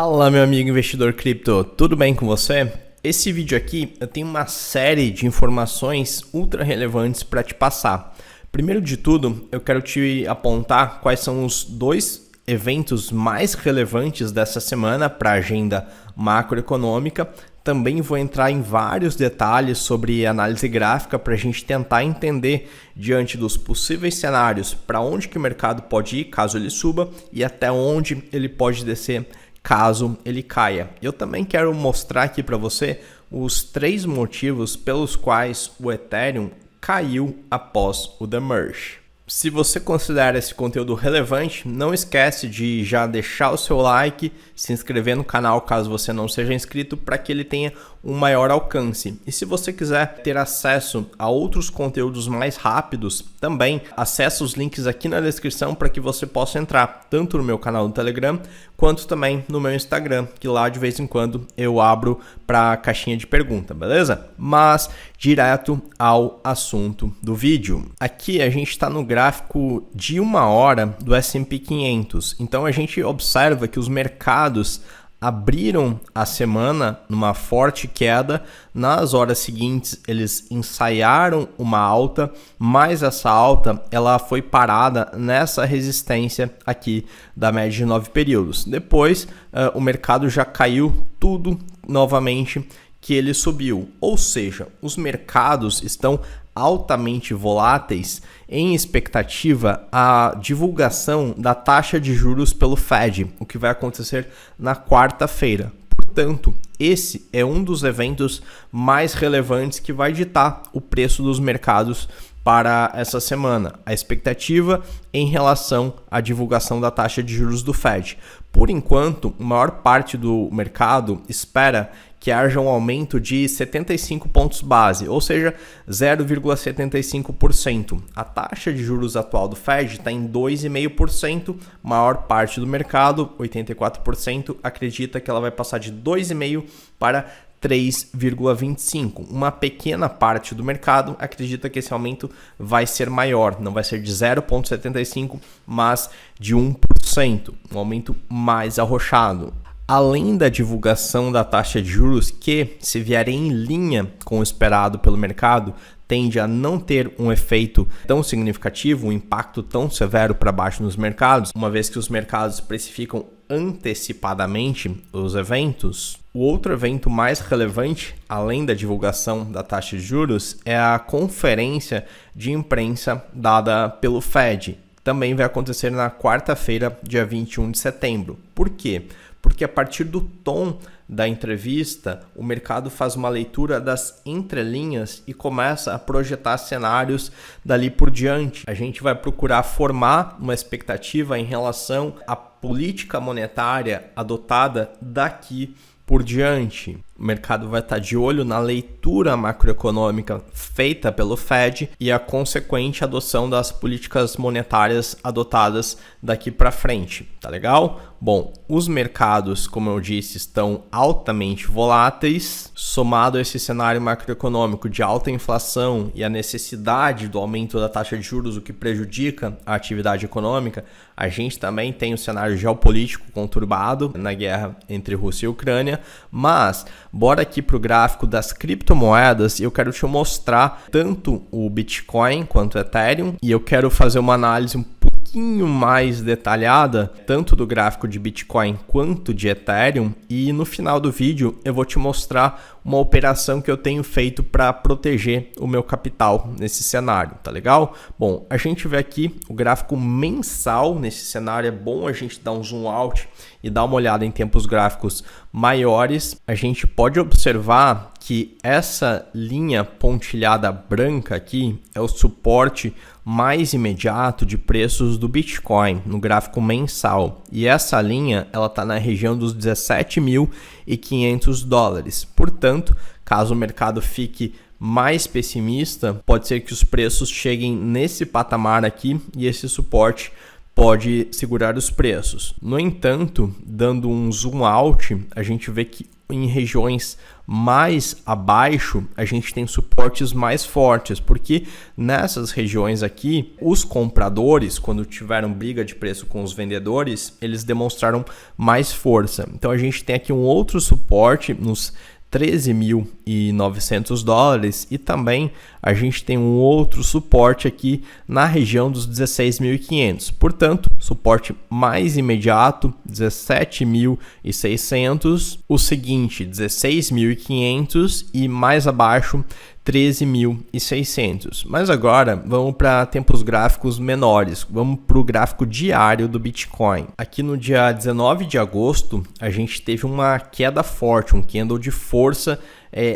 Fala, meu amigo investidor cripto, tudo bem com você? Esse vídeo aqui eu tenho uma série de informações ultra relevantes para te passar. Primeiro de tudo, eu quero te apontar quais são os dois eventos mais relevantes dessa semana para a agenda macroeconômica. Também vou entrar em vários detalhes sobre análise gráfica para a gente tentar entender diante dos possíveis cenários para onde que o mercado pode ir caso ele suba e até onde ele pode descer caso ele caia. Eu também quero mostrar aqui para você os 3 motivos pelos quais o Ethereum caiu após o demerge. Se você considera esse conteúdo relevante, não esquece de já deixar o seu like, se inscrever no canal caso você não seja inscrito, para que ele tenha um maior alcance. E se você quiser ter acesso a outros conteúdos mais rápidos, também acesse os links aqui na descrição para que você possa entrar tanto no meu canal do Telegram, quanto também no meu Instagram, que lá de vez em quando eu abro para caixinha de pergunta, beleza? Mas direto ao assunto do vídeo. Aqui a gente está no gráfico de 1 hora do S&P 500. Então a gente observa que os mercados abriram a semana numa forte queda. Nas horas seguintes eles ensaiaram uma alta, mas essa alta ela foi parada nessa resistência aqui da média de 9 períodos. Depois o mercado já caiu tudo novamente que ele subiu, ou seja, os mercados estão altamente voláteis em expectativa à divulgação da taxa de juros pelo Fed, o que vai acontecer na quarta-feira. Portanto, esse é um dos eventos mais relevantes que vai ditar o preço dos mercados para essa semana, a expectativa em relação à divulgação da taxa de juros do Fed. Por enquanto, a maior parte do mercado espera que haja um aumento de 75 pontos base, ou seja, 0,75%. A taxa de juros atual do Fed está em 2,5%, maior parte do mercado, 84%, acredita que ela vai passar de 2,5% para 3,25%. Uma pequena parte do mercado acredita que esse aumento vai ser maior, não vai ser de 0,75%, mas de 1%, um aumento mais arrochado. Além da divulgação da taxa de juros, que, se vier em linha com o esperado pelo mercado, tende a não ter um efeito tão significativo, um impacto tão severo para baixo nos mercados, uma vez que os mercados precificam antecipadamente os eventos. O outro evento mais relevante, além da divulgação da taxa de juros, é a conferência de imprensa dada pelo Fed. Também vai acontecer na quarta-feira, dia 21 de setembro. Por quê? Porque a partir do tom da entrevista, o mercado faz uma leitura das entrelinhas e começa a projetar cenários dali por diante. A gente vai procurar formar uma expectativa em relação à política monetária adotada daqui por diante. O mercado vai estar de olho na leitura macroeconômica feita pelo Fed e a consequente adoção das políticas monetárias adotadas daqui para frente, tá legal? Bom, os mercados, como eu disse, estão altamente voláteis, somado a esse cenário macroeconômico de alta inflação e a necessidade do aumento da taxa de juros, o que prejudica a atividade econômica. A gente também tem um cenário geopolítico conturbado na guerra entre Rússia e Ucrânia, mas bora aqui para o gráfico das criptomoedas e eu quero te mostrar tanto o Bitcoin quanto o Ethereum e eu quero fazer uma análise um pouquinho mais detalhada, tanto do gráfico de Bitcoin quanto de Ethereum, e no final do vídeo eu vou te mostrar uma operação que eu tenho feito para proteger o meu capital nesse cenário, tá legal? Bom, a gente vê aqui o gráfico mensal nesse cenário, é bom a gente dar um zoom out e dar uma olhada em tempos gráficos maiores. A gente pode observar que essa linha pontilhada branca aqui é o suporte mais imediato de preços do Bitcoin no gráfico mensal, e essa linha ela está na região dos $17.500. Portanto, caso o mercado fique mais pessimista, pode ser que os preços cheguem nesse patamar aqui e esse suporte pode segurar os preços. No entanto, dando um zoom out, a gente vê que em regiões mais abaixo, a gente tem suportes mais fortes, porque nessas regiões aqui, os compradores, quando tiveram briga de preço com os vendedores, eles demonstraram mais força. Então a gente tem aqui um outro suporte nos 13.900 dólares e também a gente tem um outro suporte aqui na região dos 16.500. Portanto, suporte mais imediato 17.600, o seguinte 16.500 e mais abaixo 13.600. Mas agora vamos para tempos gráficos menores, vamos para o gráfico diário do Bitcoin. Aqui no dia 19 de agosto a gente teve uma queda forte, um candle de força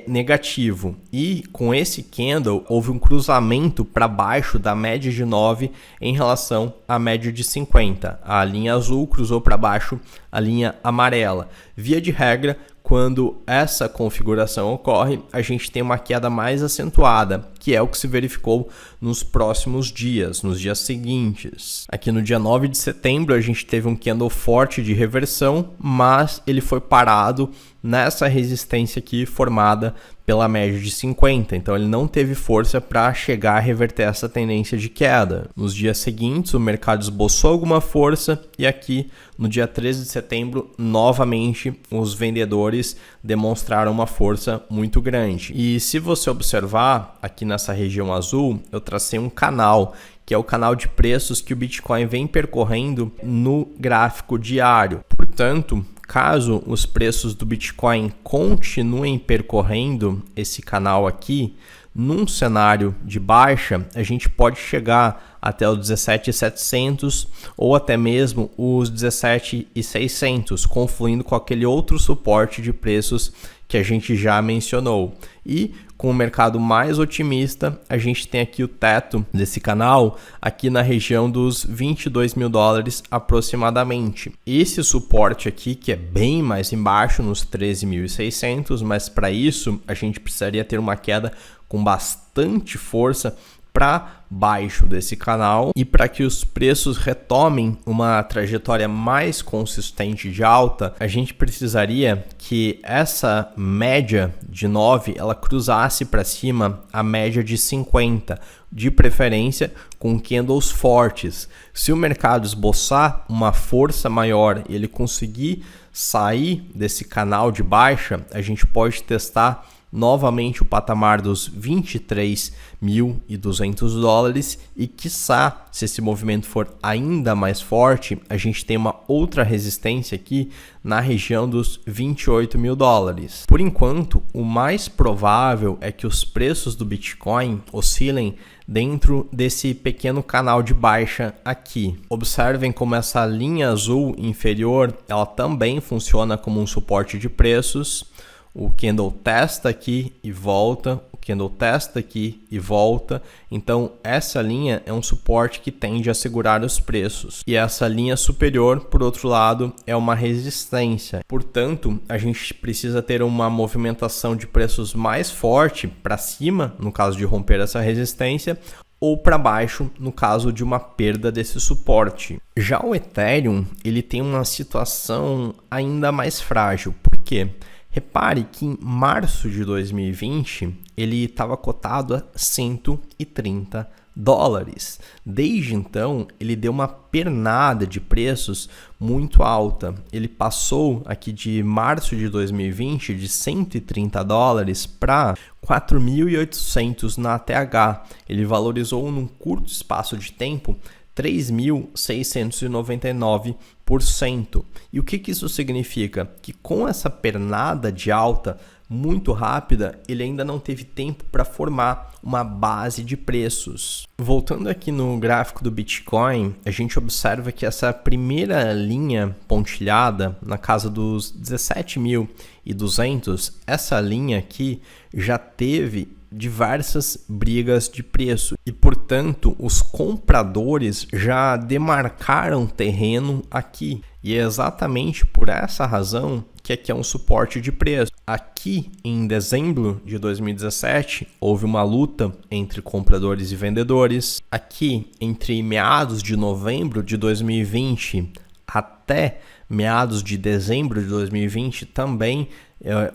negativo, e com esse candle houve um cruzamento para baixo da média de 9 em relação à média de 50. A linha azul cruzou para baixo a linha amarela. Via de regra, quando essa configuração ocorre, a gente tem uma queda mais acentuada, que é o que se verificou nos próximos dias, nos dias seguintes. Aqui no dia 9 de setembro, a gente teve um candle forte de reversão, mas ele foi parado nessa resistência aqui formada pela média de 50, então ele não teve força para chegar a reverter essa tendência de queda. Nos dias seguintes, o mercado esboçou alguma força e aqui no dia 13 de setembro, novamente, os vendedores demonstraram uma força muito grande. E se você observar aqui nessa região azul, eu tracei um canal, que é o canal de preços que o Bitcoin vem percorrendo no gráfico diário. Portanto, caso os preços do Bitcoin continuem percorrendo esse canal aqui, num cenário de baixa, a gente pode chegar até os 17.700 ou até mesmo os 17.600, confluindo com aquele outro suporte de preços que a gente já mencionou. E com o mercado mais otimista, a gente tem aqui o teto desse canal aqui na região dos 22 mil dólares aproximadamente. Esse suporte aqui, que é bem mais embaixo, nos 13.600, mas para isso a gente precisaria ter uma queda com bastante força para baixo desse canal, e para que os preços retomem uma trajetória mais consistente de alta, a gente precisaria que essa média de 9 ela cruzasse para cima a média de 50, de preferência com candles fortes. Se o mercado esboçar uma força maior e ele conseguir sair desse canal de baixa, a gente pode testar novamente o patamar dos 23.200 dólares e, quiçá, se esse movimento for ainda mais forte, a gente tem uma outra resistência aqui na região dos 28 mil dólares. Por enquanto, o mais provável é que os preços do Bitcoin oscilem dentro desse pequeno canal de baixa aqui. Observem como essa linha azul inferior, ela também funciona como um suporte de preços. O candle testa aqui e volta, o candle testa aqui e volta. Então essa linha é um suporte que tende a segurar os preços. E essa linha superior, por outro lado, é uma resistência. Portanto, a gente precisa ter uma movimentação de preços mais forte para cima, no caso de romper essa resistência, ou para baixo, no caso de uma perda desse suporte. Já o Ethereum, ele tem uma situação ainda mais frágil. Por quê? Repare que em março de 2020 ele estava cotado a 130 dólares. Desde então ele deu uma pernada de preços muito alta. Ele passou aqui de março de 2020 de 130 dólares para 4.800 na ATH. Ele valorizou num curto espaço de tempo 3.699%. E o que isso significa? Que com essa pernada de alta muito rápida, ele ainda não teve tempo para formar uma base de preços. Voltando aqui no gráfico do Bitcoin, a gente observa que essa primeira linha pontilhada na casa dos 17.200, essa linha aqui já teve diversas brigas de preço e, portanto, os compradores já demarcaram terreno aqui. E é exatamente por essa razão que aqui é um suporte de preço. Aqui, em dezembro de 2017, houve uma luta entre compradores e vendedores. Aqui, entre meados de novembro de 2020 até meados de dezembro de 2020 também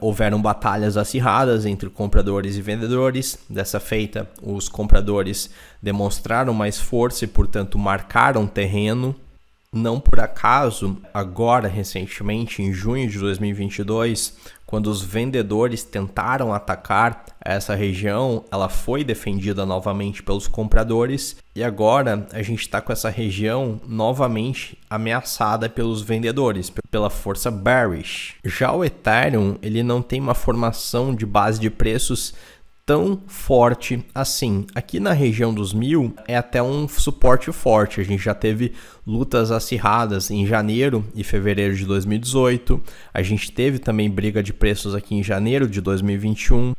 houveram batalhas acirradas entre compradores e vendedores. Dessa feita, os compradores demonstraram mais força e, portanto, marcaram terreno. Não por acaso, agora, recentemente, em junho de 2022, quando os vendedores tentaram atacar essa região, ela foi defendida novamente pelos compradores e agora a gente está com essa região novamente ameaçada pelos vendedores, pela força bearish. Já o Ethereum, ele não tem uma formação de base de preços tão forte assim. Aqui na região dos 1000 é até um suporte forte. A gente já teve lutas acirradas em janeiro e fevereiro de 2018. A gente teve também briga de preços aqui em janeiro de 2021,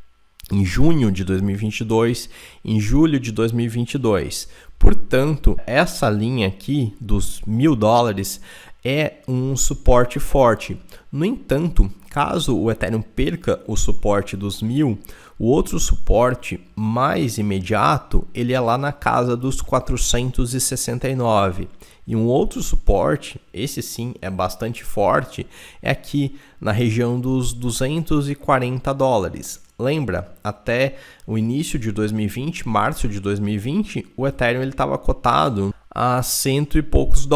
em junho de 2022, em julho de 2022. Portanto, essa linha aqui dos $1.000 é um suporte forte. No entanto, caso o Ethereum perca o suporte dos 1000, o outro suporte mais imediato, ele é lá na casa dos 469. E um outro suporte, esse sim é bastante forte, é aqui na região dos $240. Lembra, até o início de 2020, março de 2020, o Ethereum estava cotado a $100 e poucos.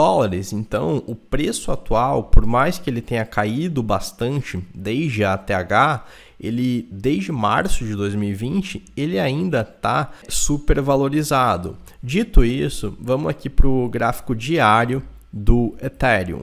Então, o preço atual, por mais que ele tenha caído bastante desde a ATH, ele desde março de 2020, ele ainda está super valorizado. Dito isso, vamos aqui para o gráfico diário do Ethereum.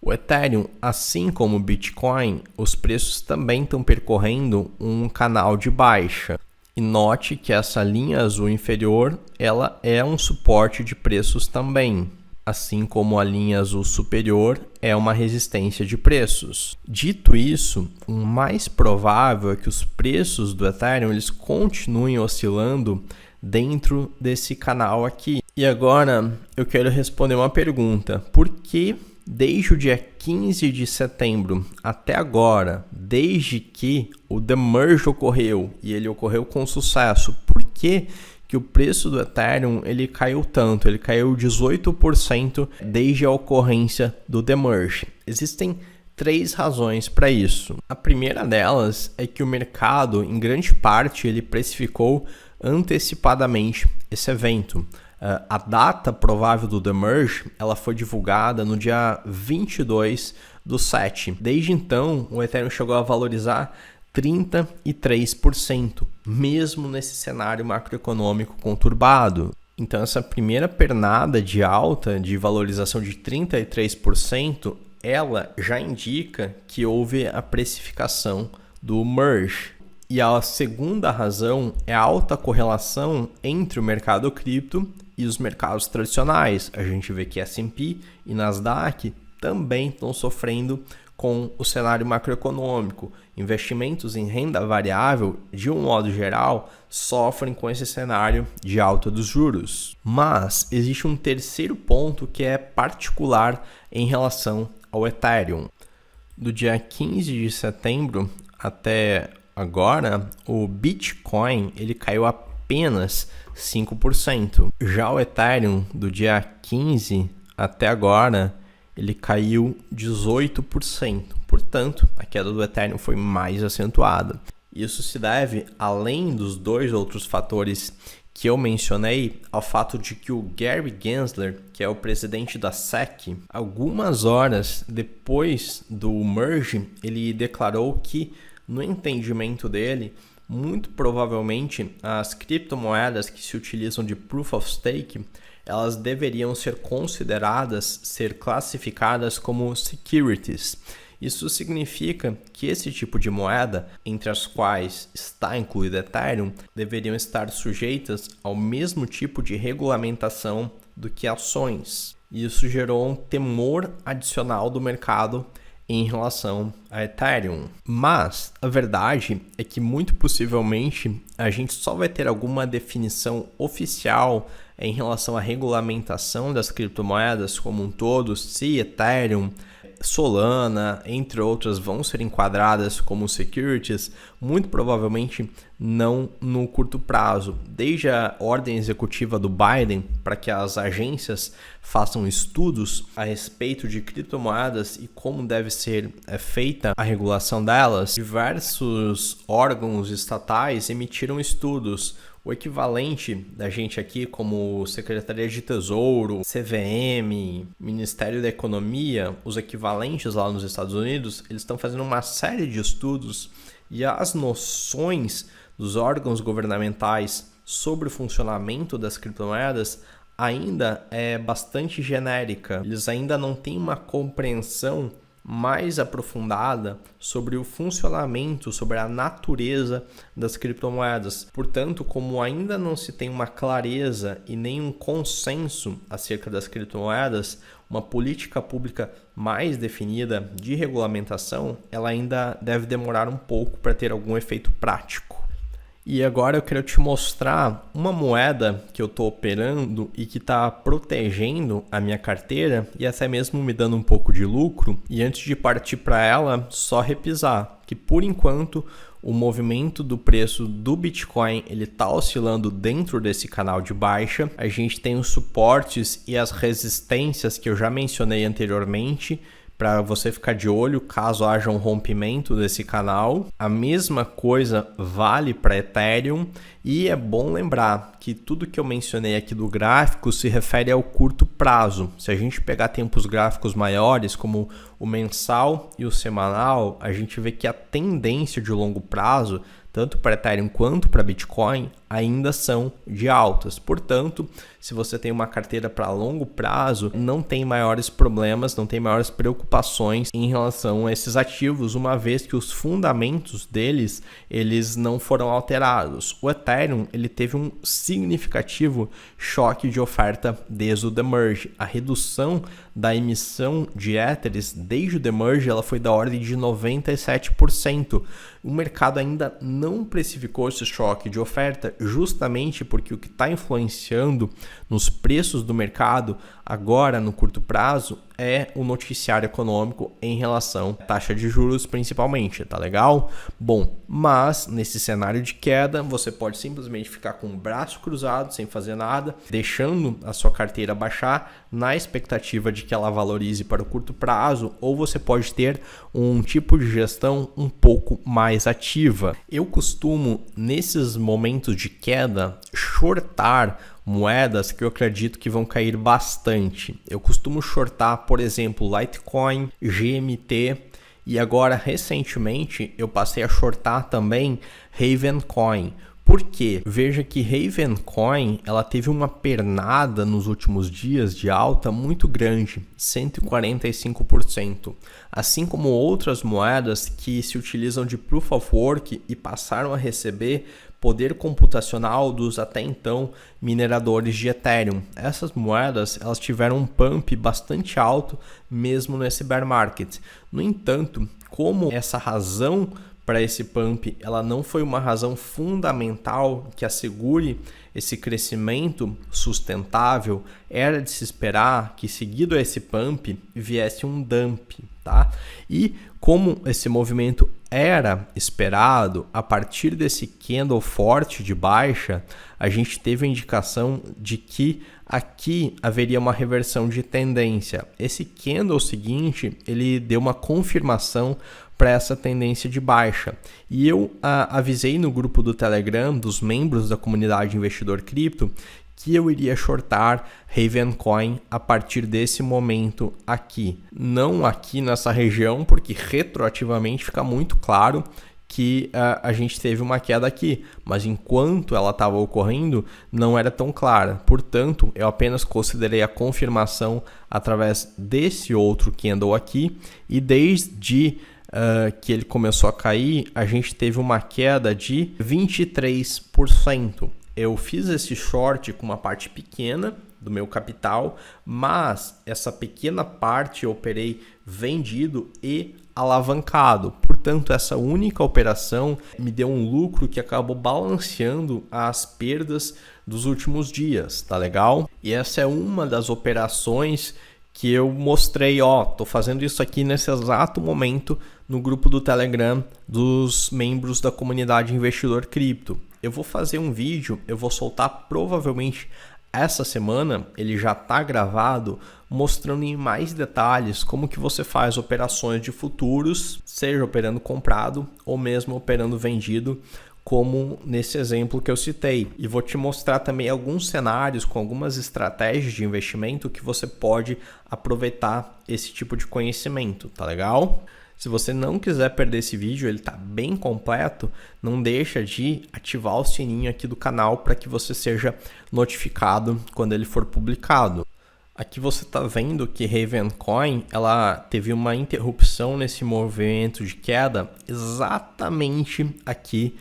O Ethereum, assim como o Bitcoin, os preços também estão percorrendo um canal de baixa. E note que essa linha azul inferior, ela é um suporte de preços também, assim como a linha azul superior é uma resistência de preços. Dito isso, o mais provável é que os preços do Ethereum eles continuem oscilando dentro desse canal aqui. E agora eu quero responder uma pergunta. Por que desde o dia 15 de setembro até agora, desde que o demerge ocorreu e ele ocorreu com sucesso, por que o preço do Ethereum ele caiu tanto? Ele caiu 18% desde a ocorrência do demerge. Existem 3 razões para isso. A primeira delas é que o mercado, em grande parte, ele precificou antecipadamente esse evento. A data provável do demerge ela foi divulgada no dia 22/7. Desde então, o Ethereum chegou a valorizar 33%, mesmo nesse cenário macroeconômico conturbado. Então, essa primeira pernada de alta, de valorização de 33%, ela já indica que houve a precificação do merge. E a segunda razão é a alta correlação entre o mercado cripto e os mercados tradicionais. A gente vê que S&P e Nasdaq também estão sofrendo com o cenário macroeconômico. Investimentos em renda variável, de um modo geral, sofrem com esse cenário de alta dos juros. Mas existe um terceiro ponto que é particular em relação ao Ethereum. Do dia 15 de setembro até agora, o Bitcoin ele caiu apenas 5%. Já o Ethereum, do dia 15 até agora, ele caiu 18%. Portanto, a queda do Ethereum foi mais acentuada. Isso se deve, além dos 2 outros fatores que eu mencionei, ao fato de que o Gary Gensler, que é o presidente da SEC, algumas horas depois do merge, ele declarou que, no entendimento dele, muito provavelmente as criptomoedas que se utilizam de Proof of Stake, elas deveriam ser consideradas, ser classificadas como securities. Isso significa que esse tipo de moeda, entre as quais está incluído Ethereum, deveriam estar sujeitas ao mesmo tipo de regulamentação do que ações. Isso gerou um temor adicional do mercado em relação a Ethereum. Mas a verdade é que muito possivelmente a gente só vai ter alguma definição oficial em relação à regulamentação das criptomoedas como um todo, se Ethereum, Solana, entre outras, vão ser enquadradas como securities, muito provavelmente não no curto prazo. Desde a ordem executiva do Biden para que as agências façam estudos a respeito de criptomoedas e como deve ser feita a regulação delas, diversos órgãos estatais emitiram estudos. O equivalente da gente aqui, como Secretaria de Tesouro, CVM, Ministério da Economia, os equivalentes lá nos Estados Unidos, eles estão fazendo uma série de estudos e as noções dos órgãos governamentais sobre o funcionamento das criptomoedas ainda é bastante genérica. Eles ainda não têm uma compreensão mais aprofundada sobre o funcionamento, sobre a natureza das criptomoedas. Portanto, como ainda não se tem uma clareza e nem um consenso acerca das criptomoedas, uma política pública mais definida de regulamentação, ela ainda deve demorar um pouco para ter algum efeito prático. E agora eu quero te mostrar uma moeda que eu estou operando e que está protegendo a minha carteira e até mesmo me dando um pouco de lucro. E antes de partir para ela, só repisar que por enquanto o movimento do preço do Bitcoin ele está oscilando dentro desse canal de baixa. A gente tem os suportes e as resistências que eu já mencionei anteriormente, para você ficar de olho caso haja um rompimento desse canal. A mesma coisa vale para Ethereum e é bom lembrar que tudo que eu mencionei aqui do gráfico se refere ao curto prazo. Se a gente pegar tempos gráficos maiores, como o mensal e o semanal, a gente vê que a tendência de longo prazo, tanto para Ethereum quanto para Bitcoin, ainda são de altas. Portanto, se você tem uma carteira para longo prazo, não tem maiores problemas, não tem maiores preocupações em relação a esses ativos, uma vez que os fundamentos deles, eles não foram alterados. O Ethereum, ele teve um significativo choque de oferta desde o demerge. A redução da emissão de Ethers desde o demerge, ela foi da ordem de 97%. O mercado ainda não precificou esse choque de oferta, justamente porque o que está influenciando nos preços do mercado agora no curto prazo é o noticiário econômico em relação à taxa de juros principalmente, tá legal? Bom, mas nesse cenário de queda você pode simplesmente ficar com o braço cruzado sem fazer nada, deixando a sua carteira baixar na expectativa de que ela valorize para o curto prazo, ou você pode ter um tipo de gestão um pouco mais ativa. Eu costumo, nesses momentos de queda, shortar moedas que eu acredito que vão cair bastante. Eu costumo shortar, por exemplo, Litecoin, GMT e agora recentemente eu passei a shortar também Ravencoin. Por quê? Veja que Ravencoin ela teve uma pernada nos últimos dias de alta muito grande, 145%. Assim como outras moedas que se utilizam de Proof of Work e passaram a receber poder computacional dos até então mineradores de Ethereum. Essas moedas elas tiveram um pump bastante alto mesmo nesse bear market. No entanto, como essa razão para esse pump ela não foi uma razão fundamental que assegure esse crescimento sustentável, era de se esperar que seguido a esse pump viesse um dump, tá? E como esse movimento era esperado, a partir desse candle forte de baixa, a gente teve a indicação de que aqui haveria uma reversão de tendência. Esse candle seguinte, ele deu uma confirmação para essa tendência de baixa. E eu avisei no grupo do Telegram dos membros da comunidade Investidor Cripto que eu iria shortar Ravencoin a partir desse momento aqui. Não aqui nessa região, porque retroativamente fica muito claro que a gente teve uma queda aqui, mas enquanto ela estava ocorrendo, não era tão clara. Portanto, eu apenas considerei a confirmação através desse outro candle aqui, e desde que ele começou a cair, a gente teve uma queda de 23%. Eu fiz esse short com uma parte pequena do meu capital, mas essa pequena parte eu operei vendido e alavancado. Portanto, essa única operação me deu um lucro que acabou balanceando as perdas dos últimos dias, tá legal? E essa é uma das operações que eu mostrei, tô fazendo isso aqui nesse exato momento no grupo do Telegram dos membros da comunidade Investidor Cripto. Eu vou fazer um vídeo, eu vou soltar provavelmente Essa semana ele já está gravado mostrando em mais detalhes como que você faz operações de futuros, seja operando comprado ou mesmo operando vendido, como nesse exemplo que eu citei. E vou te mostrar também alguns cenários com algumas estratégias de investimento que você pode aproveitar esse tipo de conhecimento, tá legal? Se você não quiser perder esse vídeo, ele está bem completo, não deixa de ativar o sininho aqui do canal para que você seja notificado quando ele for publicado. Aqui você está vendo que Ravencoin ela teve uma interrupção nesse movimento de queda exatamente aqui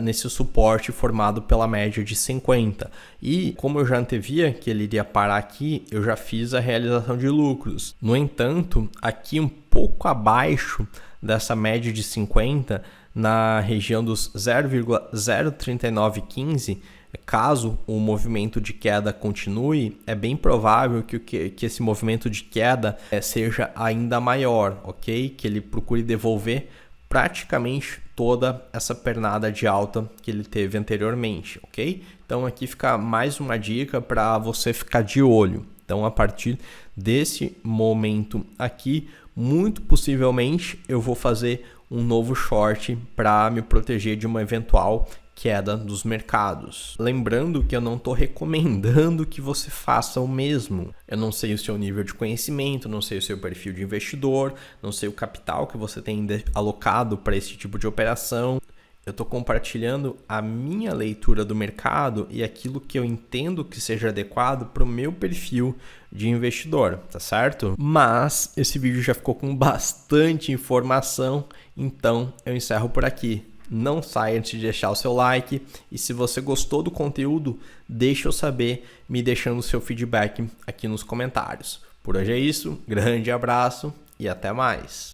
nesse suporte formado pela média de 50. E como eu já antevia que ele iria parar aqui, eu já fiz a realização de lucros. No entanto, aqui um pouco abaixo dessa média de 50, na região dos 0,03915, caso o movimento de queda continue, é bem provável que esse movimento de queda seja ainda maior, ok? Que ele procure devolver praticamente toda essa pernada de alta que ele teve anteriormente, ok? Então aqui fica mais uma dica para você ficar de olho. Então a partir desse momento aqui, muito possivelmente eu vou fazer um novo short para me proteger de uma eventual queda dos mercados. Lembrando que eu não estou recomendando que você faça o mesmo. Eu não sei o seu nível de conhecimento, não sei o seu perfil de investidor, não sei o capital que você tem alocado para esse tipo de operação. Eu estou compartilhando a minha leitura do mercado e aquilo que eu entendo que seja adequado para o meu perfil de investidor, tá certo? Mas esse vídeo já ficou com bastante informação, então eu encerro por aqui. Não saia antes de deixar o seu like e se você gostou do conteúdo, deixa eu saber me deixando o seu feedback aqui nos comentários. Por hoje é isso, grande abraço e até mais!